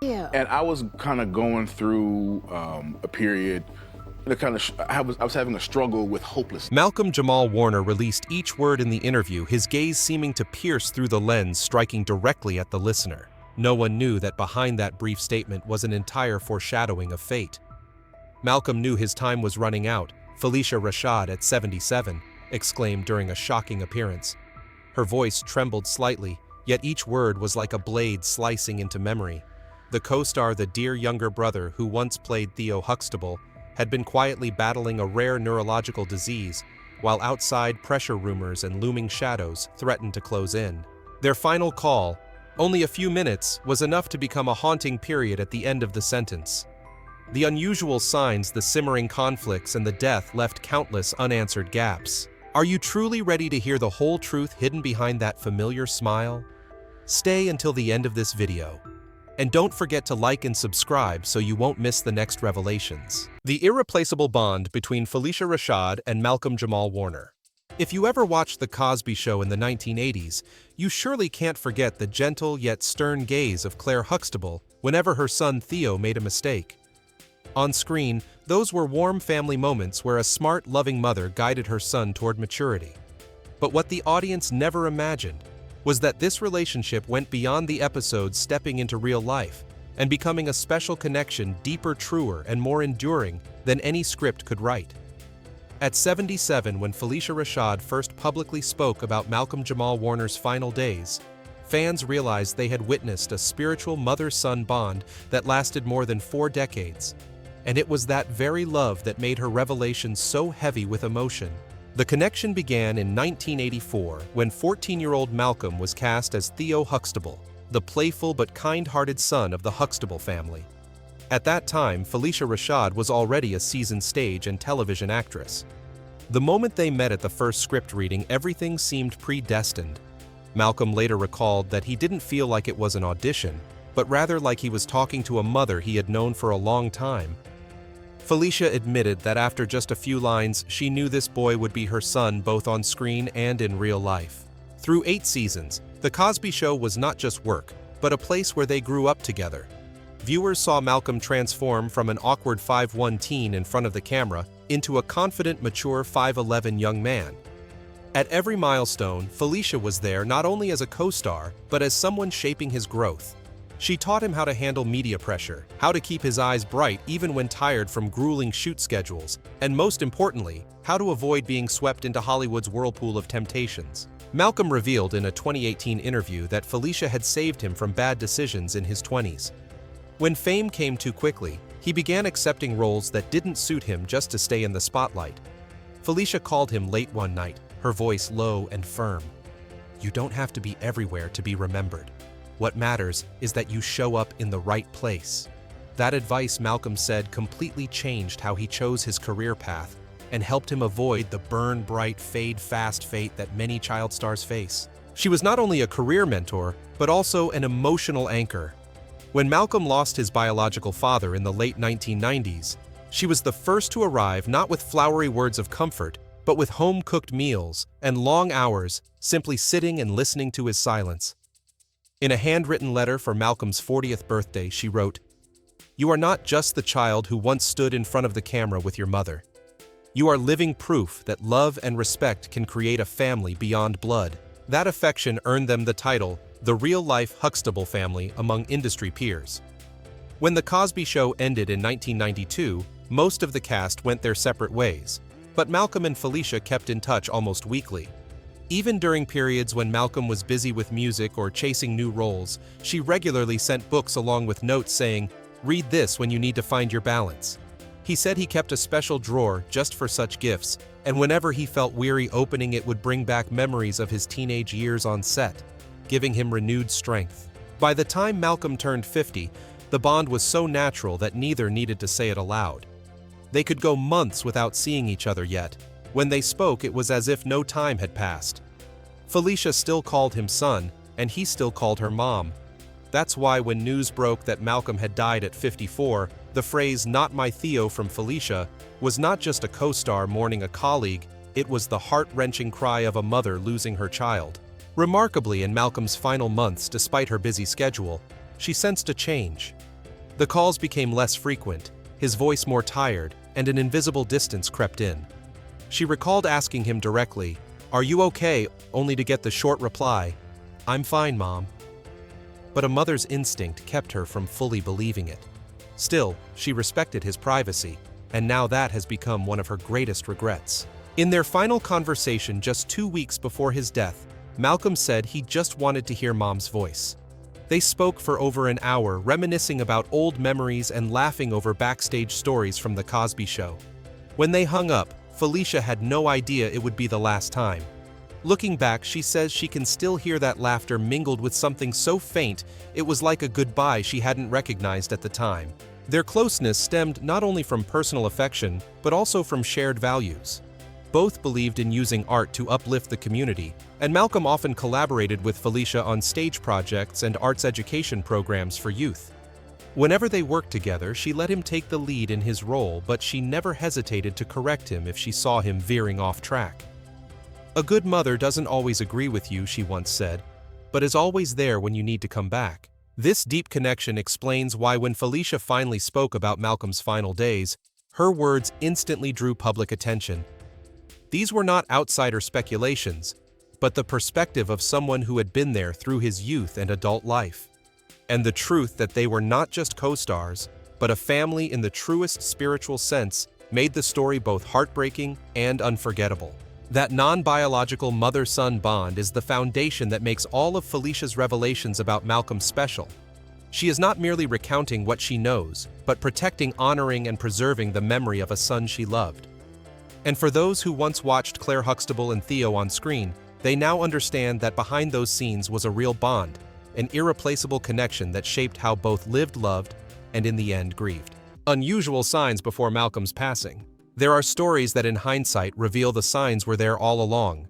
Yeah. And I was kind of going through a period that I was having a struggle with hopelessness. Malcolm-Jamal Warner released each word in the interview, his gaze seeming to pierce through the lens, striking directly at the listener. No one knew that behind that brief statement was an entire foreshadowing of fate. Malcolm knew his time was running out. Phylicia Rashad, at 77, exclaimed during a shocking appearance. Her voice trembled slightly, yet each word was like a blade slicing into memory. The co-star, the dear younger brother who once played Theo Huxtable, had been quietly battling a rare neurological disease, while outside pressure rumors and looming shadows threatened to close in. Their final call, only a few minutes, was enough to become a haunting period at the end of the sentence. The unusual signs, the simmering conflicts, and the death left countless unanswered gaps. Are you truly ready to hear the whole truth hidden behind that familiar smile? Stay until the end of this video. And don't forget to like and subscribe so you won't miss the next revelations. The irreplaceable bond between Phylicia Rashad and Malcolm-Jamal Warner. If you ever watched The Cosby Show in the 1980s, you surely can't forget the gentle yet stern gaze of Claire Huxtable whenever her son Theo made a mistake. On screen, those were warm family moments where a smart, loving mother guided her son toward maturity. But what the audience never imagined was that this relationship went beyond the episodes, stepping into real life and becoming a special connection, deeper, truer, and more enduring than any script could write. At 77, when Phylicia Rashad first publicly spoke about Malcolm-Jamal Warner's final days, fans realized they had witnessed a spiritual mother-son bond that lasted more than 4 decades. And it was that very love that made her revelation so heavy with emotion. The connection began in 1984 when 14-year-old Malcolm was cast as Theo Huxtable, the playful but kind-hearted son of the Huxtable family. At that time, Phylicia Rashad was already a seasoned stage and television actress. The moment they met at the first script reading, everything seemed predestined. Malcolm later recalled that he didn't feel like it was an audition, but rather like he was talking to a mother he had known for a long time. Phylicia admitted that after just a few lines, she knew this boy would be her son both on screen and in real life. Through 8 seasons, The Cosby Show was not just work, but a place where they grew up together. Viewers saw Malcolm transform from an awkward 5'1" teen in front of the camera into a confident, mature 5'11" young man. At every milestone, Phylicia was there not only as a co-star, but as someone shaping his growth. She taught him how to handle media pressure, how to keep his eyes bright even when tired from grueling shoot schedules, and most importantly, how to avoid being swept into Hollywood's whirlpool of temptations. Malcolm revealed in a 2018 interview that Phylicia had saved him from bad decisions in his 20s. When fame came too quickly, he began accepting roles that didn't suit him just to stay in the spotlight. Phylicia called him late one night, her voice low and firm. "You don't have to be everywhere to be remembered. What matters is that you show up in the right place." That advice, Malcolm said, completely changed how he chose his career path and helped him avoid the burn bright, fade fast fate that many child stars face. She was not only a career mentor, but also an emotional anchor. When Malcolm lost his biological father in the late 1990s, she was the first to arrive, not with flowery words of comfort, but with home-cooked meals and long hours, simply sitting and listening to his silence. In a handwritten letter for Malcolm's 40th birthday, she wrote, "You are not just the child who once stood in front of the camera with your mother. You are living proof that love and respect can create a family beyond blood." That affection earned them the title, the real-life Huxtable family, among industry peers. When The Cosby Show ended in 1992, most of the cast went their separate ways, but Malcolm and Phylicia kept in touch almost weekly. Even during periods when Malcolm was busy with music or chasing new roles, she regularly sent books along with notes saying, "Read this when you need to find your balance." He said he kept a special drawer just for such gifts, and whenever he felt weary opening it would bring back memories of his teenage years on set, giving him renewed strength. By the time Malcolm turned 50, the bond was so natural that neither needed to say it aloud. They could go months without seeing each other yet. When they spoke, it was as if no time had passed. Phylicia still called him son, and he still called her mom. That's why when news broke that Malcolm had died at 54, the phrase "not my Theo" from Phylicia was not just a co-star mourning a colleague, it was the heart-wrenching cry of a mother losing her child. Remarkably, in Malcolm's final months, despite her busy schedule, she sensed a change. The calls became less frequent, his voice more tired, and an invisible distance crept in. She recalled asking him directly, "Are you okay?" only to get the short reply, "I'm fine, Mom." But a mother's instinct kept her from fully believing it. Still, she respected his privacy, and now that has become one of her greatest regrets. In their final conversation just 2 weeks before his death, Malcolm said he just wanted to hear Mom's voice. They spoke for over an hour, reminiscing about old memories and laughing over backstage stories from The Cosby Show. When they hung up, Phylicia had no idea it would be the last time. Looking back, she says she can still hear that laughter mingled with something so faint it was like a goodbye she hadn't recognized at the time. Their closeness stemmed not only from personal affection, but also from shared values. Both believed in using art to uplift the community, and Malcolm often collaborated with Phylicia on stage projects and arts education programs for youth. Whenever they worked together, she let him take the lead in his role, but she never hesitated to correct him if she saw him veering off track. "A good mother doesn't always agree with you," she once said, "but is always there when you need to come back." This deep connection explains why when Phylicia finally spoke about Malcolm's final days, her words instantly drew public attention. These were not outsider speculations, but the perspective of someone who had been there through his youth and adult life. And the truth that they were not just co-stars, but a family in the truest spiritual sense made the story both heartbreaking and unforgettable. That non-biological mother-son bond is the foundation that makes all of Phylicia's revelations about Malcolm special. She is not merely recounting what she knows, but protecting, honoring, and preserving the memory of a son she loved. And for those who once watched Claire Huxtable and Theo on screen, they now understand that behind those scenes was a real bond, an irreplaceable connection that shaped how both lived, loved, and in the end grieved. Unusual signs before Malcolm's passing. There are stories that in hindsight reveal the signs were there all along.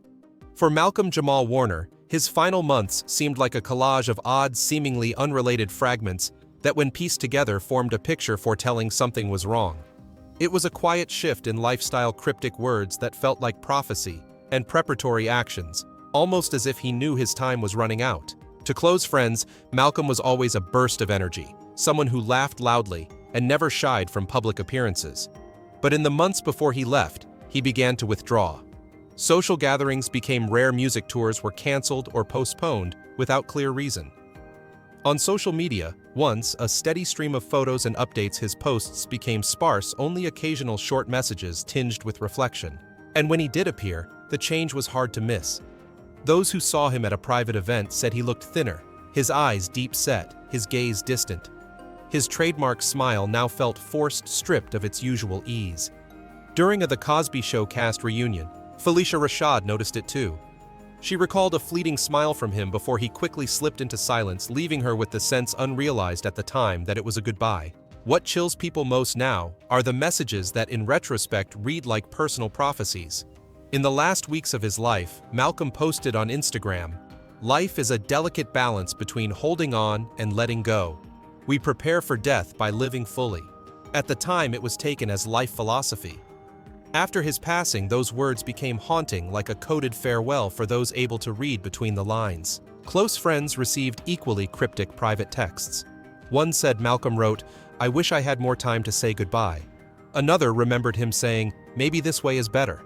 For Malcolm-Jamal Warner, his final months seemed like a collage of odd, seemingly unrelated fragments that when pieced together formed a picture foretelling something was wrong. It was a quiet shift in lifestyle, cryptic words that felt like prophecy, and preparatory actions, almost as if he knew his time was running out. To close friends, Malcolm was always a burst of energy, someone who laughed loudly and never shied from public appearances. But in the months before he left, he began to withdraw. Social gatherings became rare, music tours were canceled or postponed without clear reason. On social media, once a steady stream of photos and updates, his posts became sparse, only occasional short messages tinged with reflection. And when he did appear, the change was hard to miss. Those who saw him at a private event said he looked thinner, his eyes deep set, his gaze distant. His trademark smile now felt forced, stripped of its usual ease. During a The Cosby Show cast reunion, Phylicia Rashad noticed it too. She recalled a fleeting smile from him before he quickly slipped into silence, leaving her with the sense unrealized at the time that it was a goodbye. What chills people most now are the messages that in retrospect read like personal prophecies. In the last weeks of his life, Malcolm posted on Instagram, "Life is a delicate balance between holding on and letting go. We prepare for death by living fully." At the time, it was taken as life philosophy. After his passing, those words became haunting, like a coded farewell for those able to read between the lines. Close friends received equally cryptic private texts. One said Malcolm wrote, "I wish I had more time to say goodbye." Another remembered him saying, "Maybe this way is better."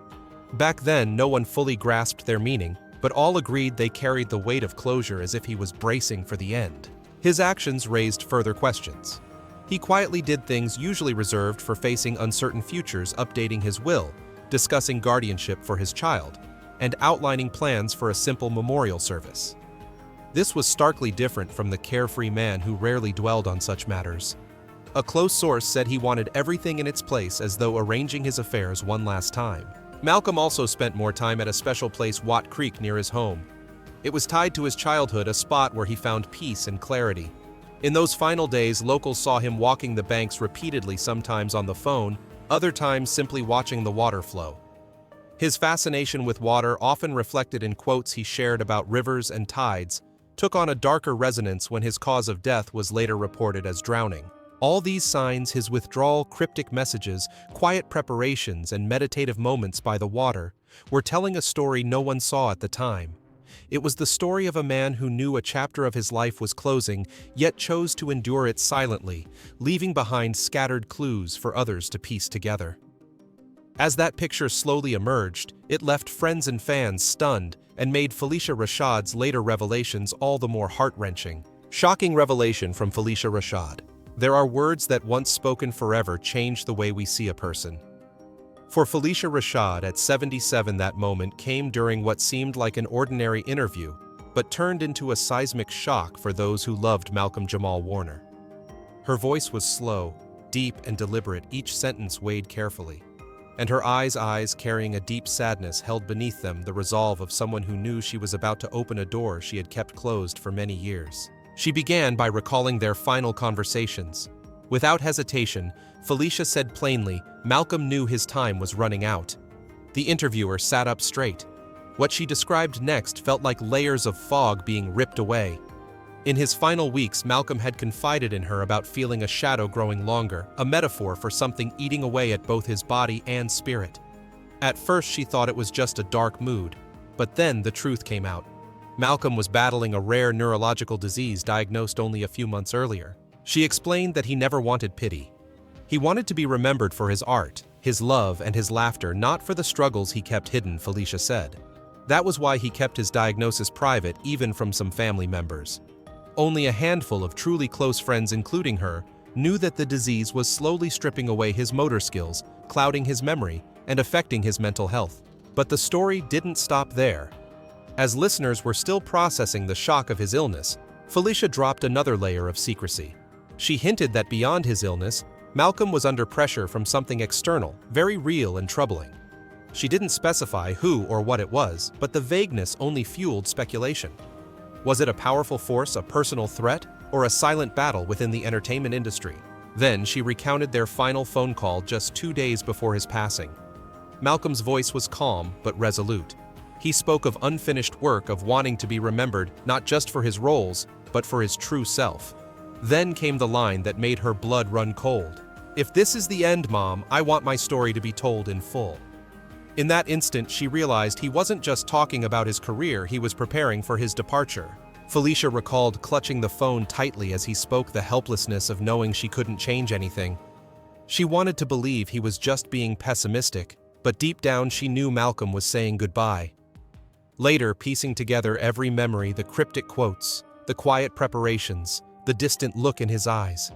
Back then, no one fully grasped their meaning, but all agreed they carried the weight of closure as if he was bracing for the end. His actions raised further questions. He quietly did things usually reserved for facing uncertain futures, updating his will, discussing guardianship for his child, and outlining plans for a simple memorial service. This was starkly different from the carefree man who rarely dwelled on such matters. A close source said he wanted everything in its place, as though arranging his affairs one last time. Malcolm also spent more time at a special place, Watt Creek, near his home. It was tied to his childhood, a spot where he found peace and clarity. In those final days, locals saw him walking the banks repeatedly, sometimes on the phone, other times simply watching the water flow. His fascination with water, often reflected in quotes he shared about rivers and tides, took on a darker resonance when his cause of death was later reported as drowning. All these signs, his withdrawal, cryptic messages, quiet preparations, and meditative moments by the water, were telling a story no one saw at the time. It was the story of a man who knew a chapter of his life was closing, yet chose to endure it silently, leaving behind scattered clues for others to piece together. As that picture slowly emerged, it left friends and fans stunned and made Phylicia Rashad's later revelations all the more heart-wrenching. Shocking revelation from Phylicia Rashad. There are words that once spoken forever change the way we see a person. For Phylicia Rashad, at 77, that moment came during what seemed like an ordinary interview, but turned into a seismic shock for those who loved Malcolm-Jamal Warner. Her voice was slow, deep, and deliberate, each sentence weighed carefully. And her eyes carrying a deep sadness held beneath them the resolve of someone who knew she was about to open a door she had kept closed for many years. She began by recalling their final conversations. Without hesitation, Phylicia said plainly, Malcolm knew his time was running out. The interviewer sat up straight. What she described next felt like layers of fog being ripped away. In his final weeks, Malcolm had confided in her about feeling a shadow growing longer, a metaphor for something eating away at both his body and spirit. At first, she thought it was just a dark mood, but then the truth came out. Malcolm was battling a rare neurological disease diagnosed only a few months earlier. She explained that he never wanted pity. He wanted to be remembered for his art, his love, and his laughter, not for the struggles he kept hidden, Phylicia said. That was why he kept his diagnosis private, even from some family members. Only a handful of truly close friends, including her, knew that the disease was slowly stripping away his motor skills, clouding his memory, and affecting his mental health. But the story didn't stop there. As listeners were still processing the shock of his illness, Phylicia dropped another layer of secrecy. She hinted that beyond his illness, Malcolm was under pressure from something external, very real and troubling. She didn't specify who or what it was, but the vagueness only fueled speculation. Was it a powerful force, a personal threat, or a silent battle within the entertainment industry? Then she recounted their final phone call just 2 days before his passing. Malcolm's voice was calm but resolute. He spoke of unfinished work, of wanting to be remembered not just for his roles, but for his true self. Then came the line that made her blood run cold. "If this is the end, Mom, I want my story to be told in full." In that instant, she realized he wasn't just talking about his career, he was preparing for his departure. Phylicia recalled clutching the phone tightly as he spoke, the helplessness of knowing she couldn't change anything. She wanted to believe he was just being pessimistic, but deep down she knew Malcolm was saying goodbye. Later, piecing together every memory, the cryptic quotes, the quiet preparations, the distant look in his eyes,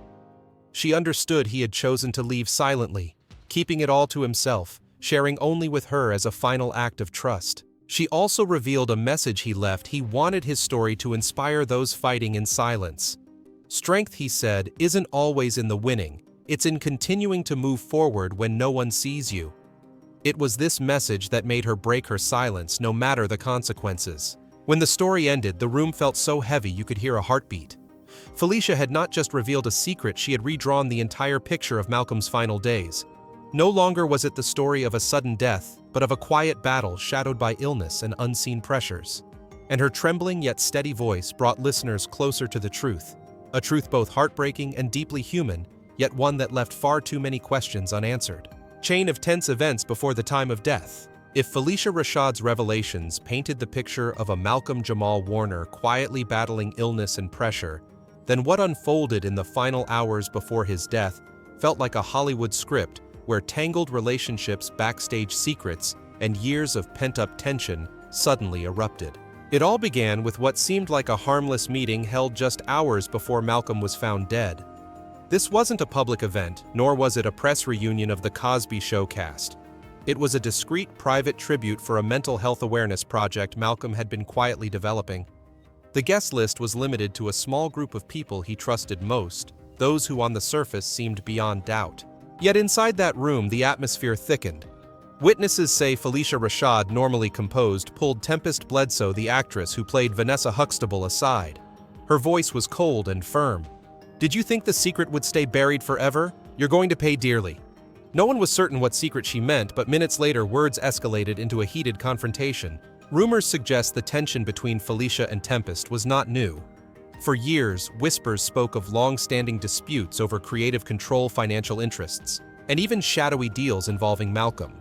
she understood he had chosen to leave silently, keeping it all to himself, sharing only with her as a final act of trust. She also revealed a message he left. He wanted his story to inspire those fighting in silence. Strength, he said, isn't always in the winning. It's in continuing to move forward when no one sees you. It was this message that made her break her silence, no matter the consequences. When the story ended, the room felt so heavy you could hear a heartbeat. Phylicia had not just revealed a secret, she had redrawn the entire picture of Malcolm's final days. No longer was it the story of a sudden death, but of a quiet battle shadowed by illness and unseen pressures. And her trembling yet steady voice brought listeners closer to the truth, a truth both heartbreaking and deeply human, yet one that left far too many questions unanswered. Chain of tense events before the time of death. If Phylicia Rashad's revelations painted the picture of a Malcolm-Jamal Warner quietly battling illness and pressure, then what unfolded in the final hours before his death felt like a Hollywood script where tangled relationships, backstage secrets, and years of pent-up tension suddenly erupted. It all began with what seemed like a harmless meeting held just hours before Malcolm was found dead. This wasn't a public event, nor was it a press reunion of the Cosby Show cast. It was a discreet, private tribute for a mental health awareness project Malcolm had been quietly developing. The guest list was limited to a small group of people he trusted most, those who on the surface seemed beyond doubt. Yet inside that room, the atmosphere thickened. Witnesses say Phylicia Rashad, normally composed, pulled Tempest Bledsoe, the actress who played Vanessa Huxtable, aside. Her voice was cold and firm. "Did you think the secret would stay buried forever? You're going to pay dearly." No one was certain what secret she meant, but minutes later words escalated into a heated confrontation. Rumors suggest the tension between Phylicia and Tempest was not new. For years, whispers spoke of long-standing disputes over creative control, financial interests, and even shadowy deals involving Malcolm.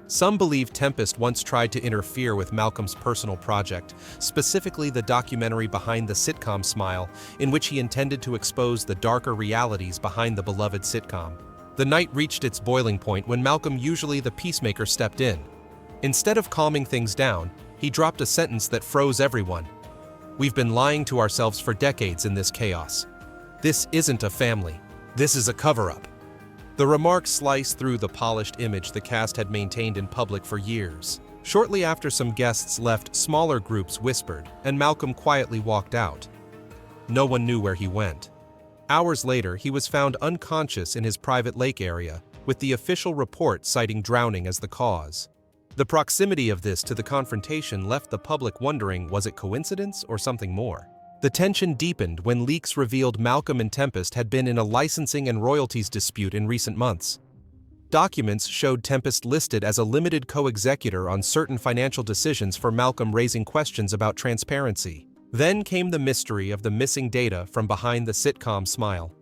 Some believe Tempest once tried to interfere with Malcolm's personal project, specifically the documentary behind the sitcom Smile, in which he intended to expose the darker realities behind the beloved sitcom. The night reached its boiling point when Malcolm, usually the peacemaker, stepped in. Instead of calming things down, he dropped a sentence that froze everyone. "We've been lying to ourselves for decades in this chaos. This isn't a family. This is a cover-up." The remark sliced through the polished image the cast had maintained in public for years. Shortly after some guests left, smaller groups whispered, and Malcolm quietly walked out. No one knew where he went. Hours later, he was found unconscious in his private lake area, with the official report citing drowning as the cause. The proximity of this to the confrontation left the public wondering, was it coincidence or something more? The tension deepened when leaks revealed Malcolm and Tempest had been in a licensing and royalties dispute in recent months. Documents showed Tempest listed as a limited co-executor on certain financial decisions for Malcolm, raising questions about transparency. Then came the mystery of the missing data from behind the sitcom Smile.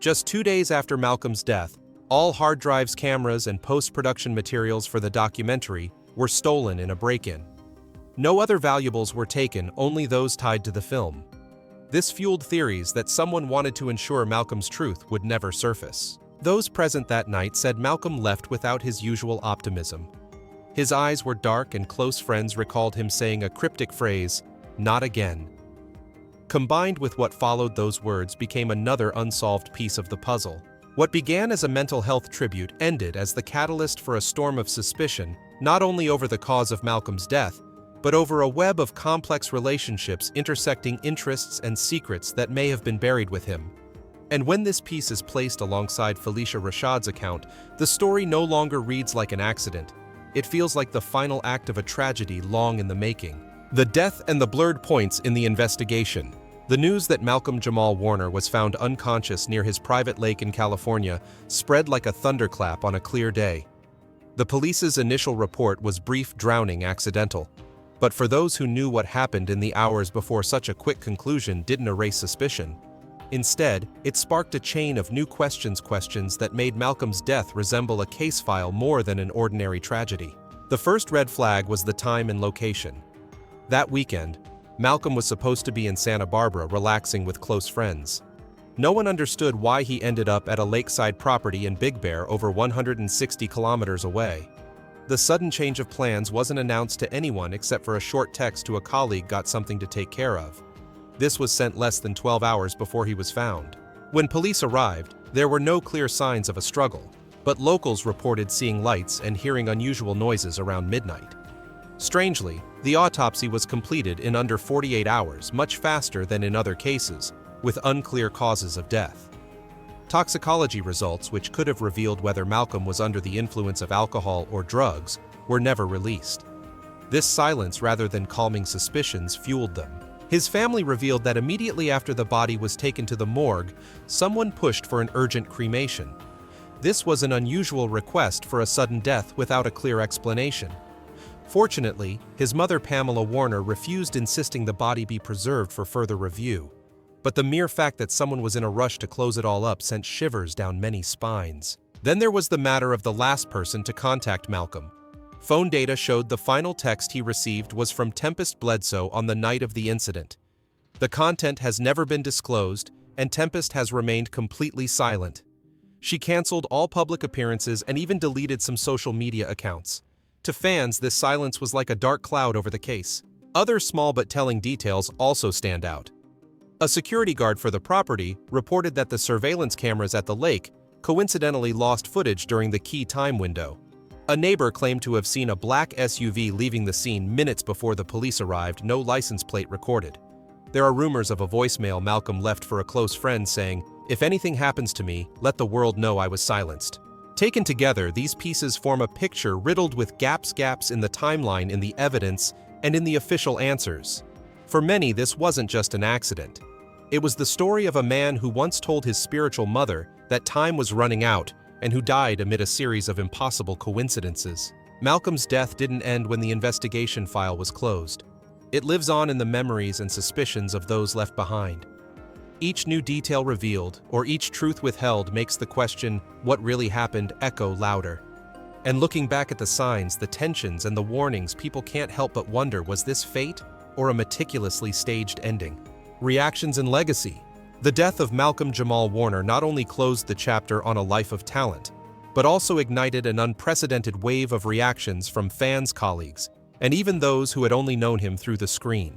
Just 2 days after Malcolm's death, all hard drives, cameras, and post-production materials for the documentary were stolen in a break-in. No other valuables were taken, only those tied to the film. This fueled theories that someone wanted to ensure Malcolm's truth would never surface. Those present that night said Malcolm left without his usual optimism. His eyes were dark, and close friends recalled him saying a cryptic phrase, "Not again." Combined with what followed those words became another unsolved piece of the puzzle. What began as a mental health tribute ended as the catalyst for a storm of suspicion, not only over the cause of Malcolm's death, but over a web of complex relationships intersecting interests and secrets that may have been buried with him. And when this piece is placed alongside Phylicia Rashad's account, the story no longer reads like an accident. It feels like the final act of a tragedy long in the making. The death and the blurred points in the investigation. The news that Malcolm-Jamal Warner was found unconscious near his private lake in California spread like a thunderclap on a clear day. The police's initial report was brief drowning accidental. But for those who knew what happened in the hours before, such a quick conclusion didn't erase suspicion. Instead, it sparked a chain of new questions that made Malcolm's death resemble a case file more than an ordinary tragedy. The first red flag was the time and location. That weekend, Malcolm was supposed to be in Santa Barbara relaxing with close friends. No one understood why he ended up at a lakeside property in Big Bear, over 160 kilometers away. The sudden change of plans wasn't announced to anyone except for a short text to a colleague, "Got something to take care of." This was sent less than 12 hours before he was found. When police arrived, there were no clear signs of a struggle, but locals reported seeing lights and hearing unusual noises around midnight. Strangely, the autopsy was completed in under 48 hours, much faster than in other cases, with unclear causes of death. Toxicology results, which could have revealed whether Malcolm was under the influence of alcohol or drugs, were never released. This silence, rather than calming suspicions, fueled them. His family revealed that immediately after the body was taken to the morgue, someone pushed for an urgent cremation. This was an unusual request for a sudden death without a clear explanation. Fortunately, his mother, Pamela Warner, refused, insisting the body be preserved for further review. But the mere fact that someone was in a rush to close it all up sent shivers down many spines. Then there was the matter of the last person to contact Malcolm. Phone data showed the final text he received was from Tempest Bledsoe on the night of the incident. The content has never been disclosed, and Tempest has remained completely silent. She canceled all public appearances and even deleted some social media accounts. To fans, this silence was like a dark cloud over the case. Other small but telling details also stand out. A security guard for the property reported that the surveillance cameras at the lake coincidentally lost footage during the key time window. A neighbor claimed to have seen a black SUV leaving the scene minutes before the police arrived, no license plate recorded. There are rumors of a voicemail Malcolm left for a close friend saying, "If anything happens to me, let the world know I was silenced." Taken together, these pieces form a picture riddled with gaps in the timeline, in the evidence, and in the official answers. For many, this wasn't just an accident. It was the story of a man who once told his spiritual mother that time was running out and who died amid a series of impossible coincidences. Malcolm's death didn't end when the investigation file was closed. It lives on in the memories and suspicions of those left behind. Each new detail revealed, or each truth withheld, makes the question, "What really happened?" echo louder. And looking back at the signs, the tensions, and the warnings, people can't help but wonder, was this fate or a meticulously staged ending? Reactions and legacy. The death of Malcolm-Jamal Warner not only closed the chapter on a life of talent, but also ignited an unprecedented wave of reactions from fans, colleagues, and even those who had only known him through the screen.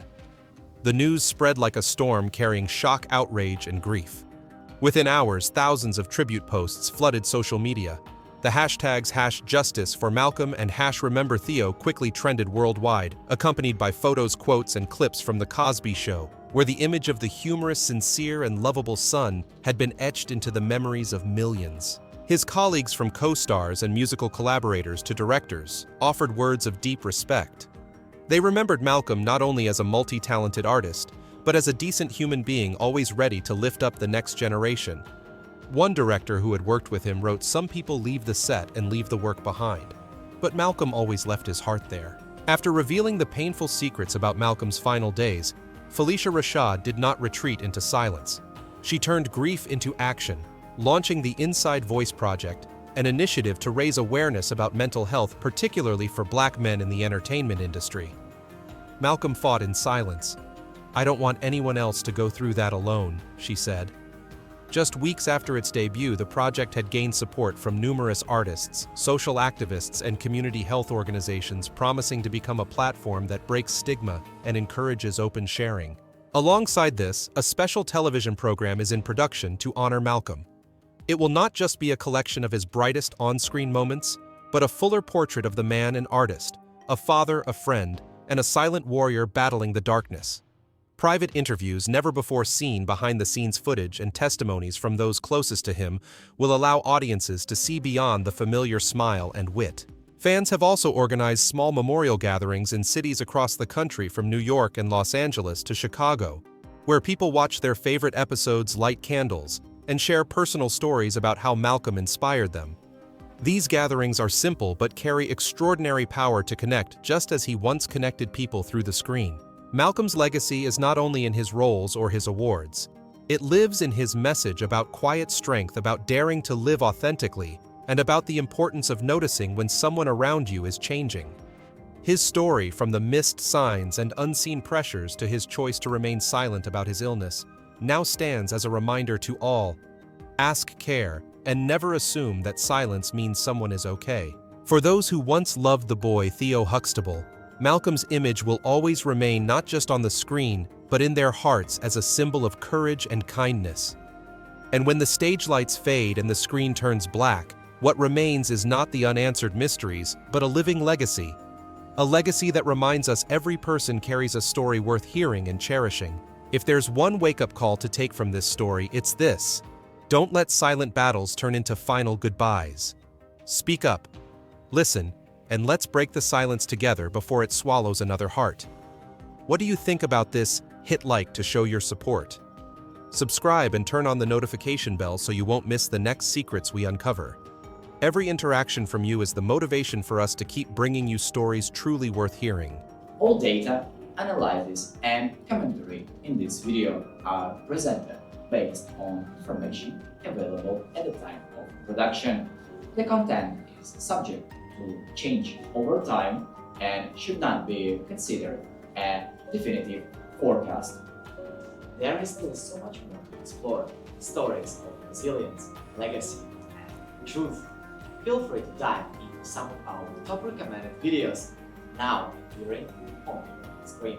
The news spread like a storm, carrying shock, outrage, and grief. Within hours, thousands of tribute posts flooded social media. The hashtags #Justice for Malcolm and #Remember Theo quickly trended worldwide, accompanied by photos, quotes, and clips from The Cosby Show, where the image of the humorous, sincere, and lovable son had been etched into the memories of millions. His colleagues, from co-stars and musical collaborators to directors, offered words of deep respect. They remembered Malcolm not only as a multi-talented artist, but as a decent human being always ready to lift up the next generation. One director who had worked with him wrote, "Some people leave the set and leave the work behind, but Malcolm always left his heart there." After revealing the painful secrets about Malcolm's final days, Phylicia Rashad did not retreat into silence. She turned grief into action, launching the Inside Voice Project, an initiative to raise awareness about mental health, particularly for Black men in the entertainment industry. Malcolm fought in silence. "I don't want anyone else to go through that alone," she said. Just weeks after its debut, the project had gained support from numerous artists, social activists, and community health organizations, promising to become a platform that breaks stigma and encourages open sharing. Alongside this, a special television program is in production to honor Malcolm. It will not just be a collection of his brightest on-screen moments, but a fuller portrait of the man and artist, a father, a friend, and a silent warrior battling the darkness. Private interviews, never before seen behind-the-scenes footage, and testimonies from those closest to him will allow audiences to see beyond the familiar smile and wit. Fans have also organized small memorial gatherings in cities across the country, from New York and Los Angeles to Chicago, where people watch their favorite episodes, light candles, and share personal stories about how Malcolm inspired them. These gatherings are simple but carry extraordinary power to connect, just as he once connected people through the screen. Malcolm's legacy is not only in his roles or his awards. It lives in his message about quiet strength, about daring to live authentically, and about the importance of noticing when someone around you is changing. His story, from the missed signs and unseen pressures to his choice to remain silent about his illness, now stands as a reminder to all: ask, care, and never assume that silence means someone is okay. For those who once loved the boy Theo Huxtable, Malcolm's image will always remain not just on the screen, but in their hearts as a symbol of courage and kindness. And when the stage lights fade and the screen turns black, what remains is not the unanswered mysteries, but a living legacy. A legacy that reminds us every person carries a story worth hearing and cherishing. If there's one wake-up call to take from this story, it's this: don't let silent battles turn into final goodbyes. Speak up, listen, and let's break the silence together before it swallows another heart. What do you think about this? Hit like to show your support. Subscribe and turn on the notification bell so you won't miss the next secrets we uncover. Every interaction from you is the motivation for us to keep bringing you stories truly worth hearing. All data, analysis, and commentary in this video are presented based on information available at the time of production. The content is subject to change over time and should not be considered a definitive forecast. There is still so much more to explore: stories of resilience, legacy, and truth. Feel free to dive into some of our top recommended videos now appearing on your screen.